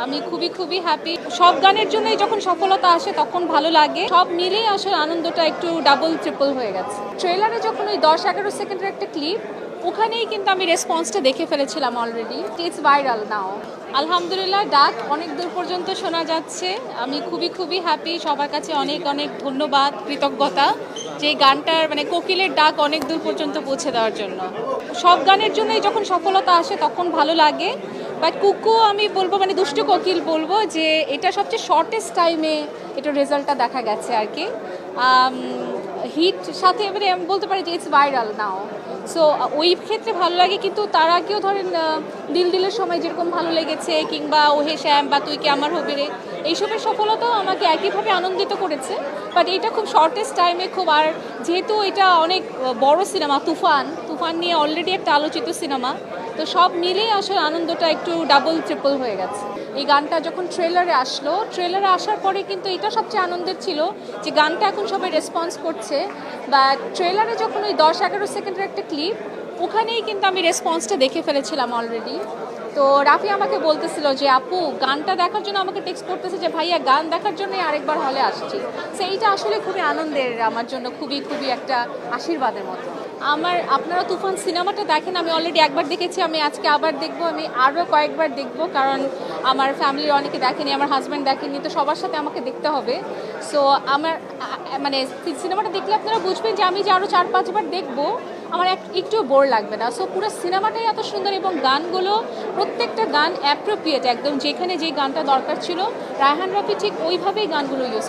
আমি খুবই হ্যাপি। সব গানের জন্যই যখন সফলতা আসে তখন ভালো লাগে। সব মিলেই আসলে আনন্দটা একটু ডাবল ট্রিপল হয়ে গেছে। ট্রেলারে যখন ওই 10-11 সেকেন্ডের একটা ক্লিপ, ওখানেই কিন্তু আমি রেসপন্সটা দেখে ফেলেছিলাম অলরেডি। ইটস ভাইরাল নাও। আলহামদুলিল্লাহ, ডাক অনেক দূর পর্যন্ত শোনা যাচ্ছে। আমি খুবই হ্যাপি। সবার কাছে অনেক ধন্যবাদ, কৃতজ্ঞতা যে গানটার কোকিলের ডাক অনেক দূর পর্যন্ত পৌঁছে দেওয়ার জন্য। সব গানের জন্যই যখন সফলতা আসে তখন ভালো লাগে। বাট কুকু আমি বলবো, দুষ্টু কোকিল বলবো যে এটা সবচেয়ে শর্টেস্ট টাইমে এটা রেজাল্টটা দেখা গেছে আর কি। হিট সাথে আমি বলতে পারি যে ইটস ভাইরাল নাও। সো ওই ক্ষেত্রে ভালো লাগে, কিন্তু তার আগেও ধরেন দিলের সময় যেরকম ভালো লেগেছে, কিংবা ওহে শ্যাম বা তুই কি আমার হবে রে, এইসবের সফলতাও আমাকে একইভাবে আনন্দিত করেছে। বাট এটা খুব শর্টেস্ট টাইমে আর যেহেতু এটা অনেক বড় সিনেমা, তুফান নিয়ে অলরেডি একটা আলোচিত সিনেমা, তো সব মিলেই আসলে আনন্দটা একটু ডাবল ট্রিপল হয়ে গেছে। এই গানটা যখন ট্রেলারে আসার পরে কিন্তু এটা সবচেয়ে আনন্দের ছিল যে গানটা এখন সবাই রেসপন্স করছে। বা ট্রেলারে যখন ওই 10-11 সেকেন্ডের একটা ক্লিপ, ওখানেই কিন্তু আমি রেসপন্সটা দেখে ফেলেছিলাম অলরেডি। তো রাফি আমাকে বলতেছিল যে আপু গানটা দেখার জন্য আমাকে টেক্সট করতেছে যে ভাইয়া গান দেখার জন্যই আরেকবার হলে আসছি। সেইটা আসলে খুবই আনন্দের আমার জন্য, খুবই একটা আশীর্বাদের মতো। আপনারা তুফান সিনেমাটা দেখেন, আমি অলরেডি একবার দেখেছি, আমি আজকে আবার দেখবো, আমি আরও কয়েকবার দেখবো, কারণ আমার ফ্যামিলির অনেকে দেখেনি, আমার হাজব্যান্ড দেখেনি, তো সবার সাথে আমাকে দেখতে হবে। সো আমার সিনেমাটা দেখলে আপনারা বুঝবেন যে আমি যে আরও 4-5 বার দেখবো আমার একটু বোর লাগবে না। সো পুরো সিনেমাটাই এত সুন্দর, এবং গানগুলো প্রত্যেকটা গান অ্যাপ্রোপ্রিয়েট, একদম যেখানে যে গানটা দরকার ছিল রায়হান রাফি ঠিক ওইভাবেই গানগুলো ইউজ